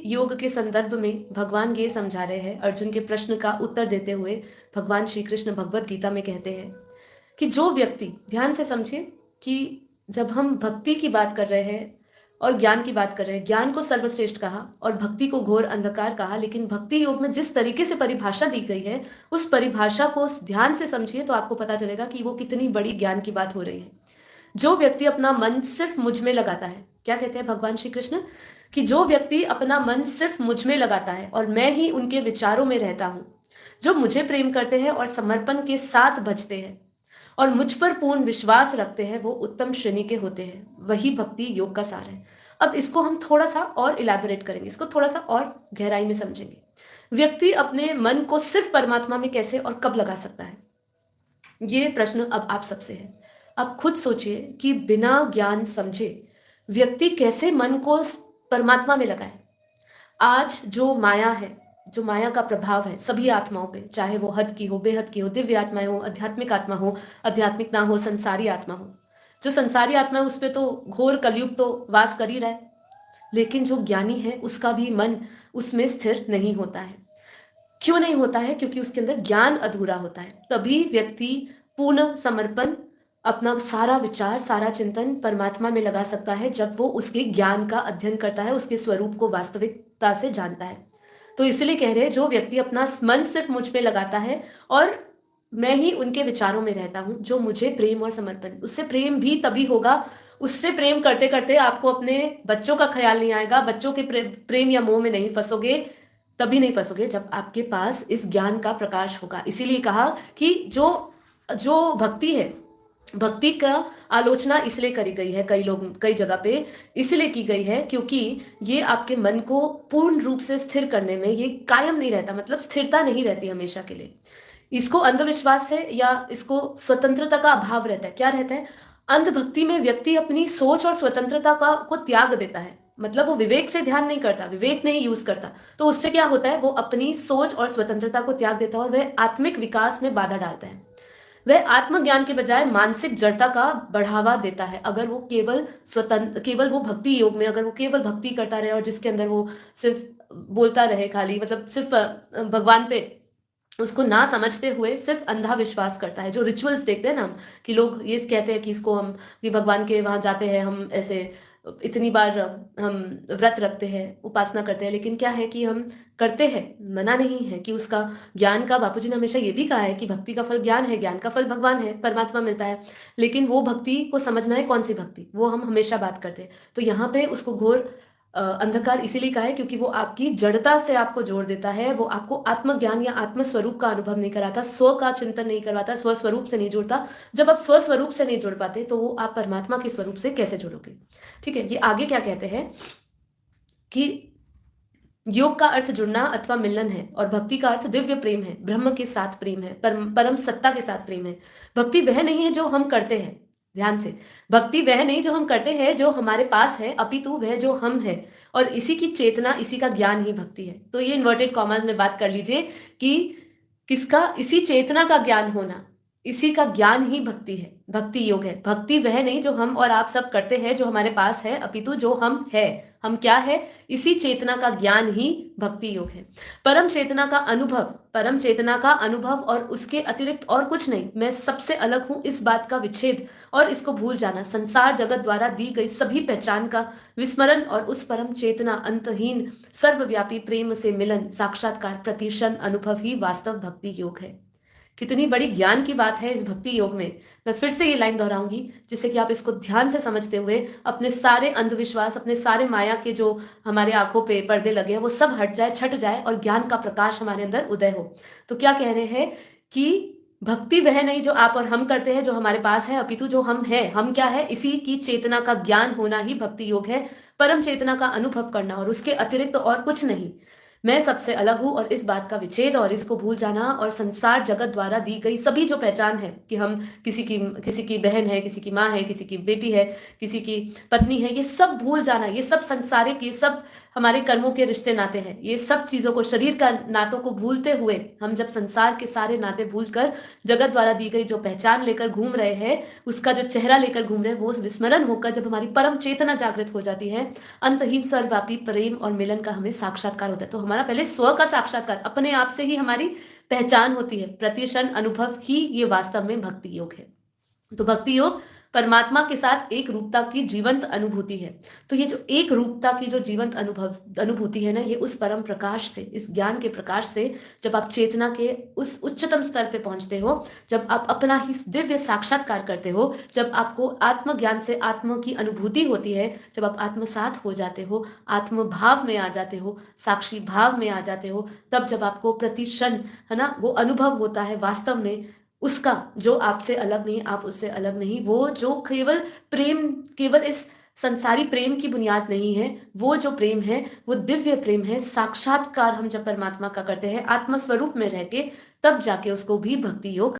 योग के संदर्भ में भगवान ये समझा रहे हैं, अर्जुन के प्रश्न का उत्तर देते हुए भगवान श्री कृष्ण भगवत गीता में कहते हैं कि जो व्यक्ति, ध्यान से समझिए कि जब हम भक्ति की बात कर रहे हैं और ज्ञान की बात कर रहे हैं, ज्ञान को सर्वश्रेष्ठ कहा और भक्ति को घोर अंधकार कहा, लेकिन भक्ति योग में जिस तरीके से परिभाषा दी गई है उस परिभाषा को ध्यान से समझिए तो आपको पता चलेगा कि वो कितनी बड़ी ज्ञान की बात हो रही है। जो व्यक्ति अपना मन सिर्फ मुझ में लगाता है, क्या कहते हैं भगवान श्री कृष्ण, कि जो व्यक्ति अपना मन सिर्फ मुझ में लगाता है और मैं ही उनके विचारों में रहता हूं, जो मुझे प्रेम करते हैं और समर्पण के साथ भजते हैं और मुझ पर पूर्ण विश्वास रखते हैं, वो उत्तम श्रेणी के होते हैं, वही भक्ति योग का सार है। अब इसको हम थोड़ा सा और इलैबोरेट करेंगे, इसको थोड़ा सा और गहराई में समझेंगे। व्यक्ति अपने मन को सिर्फ परमात्मा में कैसे और कब लगा सकता है, ये प्रश्न अब आप सबसे है। आप खुद सोचिए कि बिना ज्ञान समझे व्यक्ति कैसे मन को परमात्मा में लगाए। आज जो माया है, जो माया का प्रभाव है सभी आत्माओं पे, चाहे वो हद की हो, बेहद की हो, दिव्य आत्माएं हो, आध्यात्मिक आत्मा हो, आध्यात्मिक ना हो, संसारी आत्मा हो, जो संसारी आत्मा है उस पर तो घोर कलयुग तो वास कर ही रहा है, लेकिन जो ज्ञानी है उसका भी मन उसमें स्थिर नहीं होता है। क्यों नहीं होता है? क्योंकि उसके अंदर ज्ञान अधूरा होता है। तभी व्यक्ति पूर्ण समर्पण, अपना सारा विचार, सारा चिंतन परमात्मा में लगा सकता है, जब वो उसके ज्ञान का अध्ययन करता है, उसके स्वरूप को वास्तविकता से जानता है। तो इसलिए कह रहे हैं, जो व्यक्ति अपना मन सिर्फ मुझ पे लगाता है और मैं ही उनके विचारों में रहता हूं, जो मुझे प्रेम और समर्पण, उससे प्रेम भी तभी होगा, उससे प्रेम करते करते आपको अपने बच्चों का ख्याल नहीं आएगा, बच्चों के प्रेम या मोह में नहीं फंसोगे, तभी नहीं फंसोगे जब आपके पास इस ज्ञान का प्रकाश होगा। इसीलिए कहा कि जो जो भक्ति है, भक्ति का आलोचना इसलिए करी गई है कई लोग, कई जगह पे इसलिए की गई है क्योंकि ये आपके मन को पूर्ण रूप से स्थिर करने में ये कायम नहीं रहता, मतलब स्थिरता नहीं रहती हमेशा के लिए। इसको अंधविश्वास है या इसको स्वतंत्रता का अभाव रहता है। क्या रहता है? अंधभक्ति में व्यक्ति अपनी सोच और स्वतंत्रता का को त्याग देता है, मतलब वो विवेक से ध्यान नहीं करता, विवेक नहीं यूज करता, तो उससे क्या होता है, वो अपनी सोच और स्वतंत्रता को त्याग देता है और वह आत्मिक विकास में बाधा डालता है। वह आत्मज्ञान के बजाय मानसिक जड़ता का बढ़ावा देता है। अगर वो केवल वो भक्ति योग में अगर वो केवल भक्ति करता रहे और जिसके अंदर वो सिर्फ बोलता रहे खाली, मतलब सिर्फ भगवान पे उसको ना समझते हुए सिर्फ अंधा विश्वास करता है। जो रिचुअल्स देखते हैं ना हम, कि लोग ये कहते हैं कि इसको हम, कि भगवान के वहां जाते हैं हम, ऐसे इतनी बार हम व्रत रखते हैं, उपासना करते हैं, लेकिन क्या है कि हम करते हैं, मना नहीं है कि उसका ज्ञान का, बापूजी ने हमेशा ये भी कहा है कि भक्ति का फल ज्ञान है, ज्ञान का फल भगवान है, परमात्मा मिलता है, लेकिन वो भक्ति को समझना है कौन सी भक्ति, वो हम हमेशा बात करते हैं। तो यहाँ पे उसको घोर अंधकार इसीलिए कहा है क्योंकि वो आपकी जड़ता से आपको जोड़ देता है, वो आपको आत्मज्ञान या आत्मस्वरूप का अनुभव नहीं कराता, स्व का चिंतन नहीं करवाता, स्वस्वरूप से नहीं जुड़ता। जब आप स्वस्वरूप से नहीं जुड़ पाते तो वो आप परमात्मा के स्वरूप से कैसे जुड़ोगे? ठीक है, ये आगे क्या कहते हैं कि योग का अर्थ जुड़ना अथवा मिलन है और भक्ति का अर्थ दिव्य प्रेम है, ब्रह्म के साथ प्रेम है, परम सत्ता के साथ प्रेम है। भक्ति वह नहीं है जो हम करते हैं, ध्यान से, भक्ति वह नहीं जो हम करते हैं, जो हमारे पास है, अपितु वह जो हम है, और इसी की चेतना, इसी का ज्ञान ही भक्ति है। तो ये इन्वर्टेड कॉमर्स में बात कर लीजिए कि किसका, इसी चेतना का ज्ञान होना, इसी का ज्ञान ही भक्ति है, भक्ति योग है। भक्ति वह नहीं जो हम और आप सब करते हैं, जो हमारे पास है, अपितु जो हम है, हम क्या है, इसी चेतना का ज्ञान ही भक्ति योग है। परम चेतना का अनुभव, परम चेतना का अनुभव और उसके अतिरिक्त और कुछ नहीं, मैं सबसे अलग हूं, इस बात का विच्छेद और इसको भूल जाना, संसार जगत द्वारा दी गई सभी पहचान का विस्मरण और उस परम चेतना, अंतहीन सर्वव्यापी प्रेम से मिलन, साक्षात्कार, प्रतिक्षण अनुभव ही वास्तव भक्ति योग है। कितनी बड़ी ज्ञान की बात है इस भक्ति योग में। मैं फिर से ये लाइन दोहराऊंगी जिससे कि आप इसको ध्यान से समझते हुए अपने सारे अंधविश्वास, अपने सारे माया के जो हमारे आंखों पे पर्दे लगे हैं, वो सब हट जाए, छट जाए और ज्ञान का प्रकाश हमारे अंदर उदय हो। तो क्या कह रहे हैं कि भक्ति वह नहीं जो आप और हम करते हैं, जो हमारे पास है, अपितु जो हम हैं, हम क्या है, इसी की चेतना का ज्ञान होना ही भक्ति योग है। परम चेतना का अनुभव करना और उसके अतिरिक्त और कुछ नहीं, मैं सबसे अलग हूं, और इस बात का विच्छेद और इसको भूल जाना और संसार जगत द्वारा दी गई सभी जो पहचान है कि हम किसी की बहन है, किसी की माँ है, किसी की बेटी है, किसी की पत्नी है, ये सब भूल जाना, ये सब संसारिक, ये सब हमारे कर्मों के रिश्ते नाते हैं, ये सब चीजों को, शरीर का नातों को भूलते हुए हम जब संसार के सारे नाते भूलकर जगत द्वारा दी गई जो पहचान लेकर घूम रहे हैं, उसका जो चेहरा लेकर घूम रहे हैं, वो विस्मरण होकर जब हमारी परम चेतना जागृत हो जाती है, अंतहीन सर्वव्यापी प्रेम और मिलन का हमें साक्षात्कार होता है। तो हमारा पहले स्व का साक्षात्कार, अपने आप से ही हमारी पहचान होती है। प्रतिक्षण अनुभव ही ये वास्तव में भक्ति योग है। तो भक्ति योग परमात्मा के साथ एक रूपता की जीवंत अनुभूति है। तो ये जो एक रूपता की जो जीवंत अनुभूति है ना, ये उस परम प्रकाश से, इस ज्ञान के प्रकाश से, जब आप चेतना के उस उच्चतम स्तर पे पहुंचते हो, जब आप अपना ही दिव्य साक्षात्कार करते हो, जब आपको आत्मज्ञान से आत्मा की अनुभूति होती है, जब आप आत्मसात हो जाते हो, आत्म भाव में आ जाते हो, साक्षी भाव में आ जाते हो, तब जब आपको प्रतिक्षण, है ना, वो अनुभव होता है वास्तव में उसका, जो आपसे अलग नहीं, आप उससे अलग नहीं, वो जो केवल प्रेम, केवल इस संसारी प्रेम की बुनियाद नहीं है, वो जो प्रेम है वो दिव्य प्रेम है। साक्षात्कार हम जब परमात्मा का करते हैं आत्म स्वरूप में रह के, तब जाके उसको भी भक्ति योग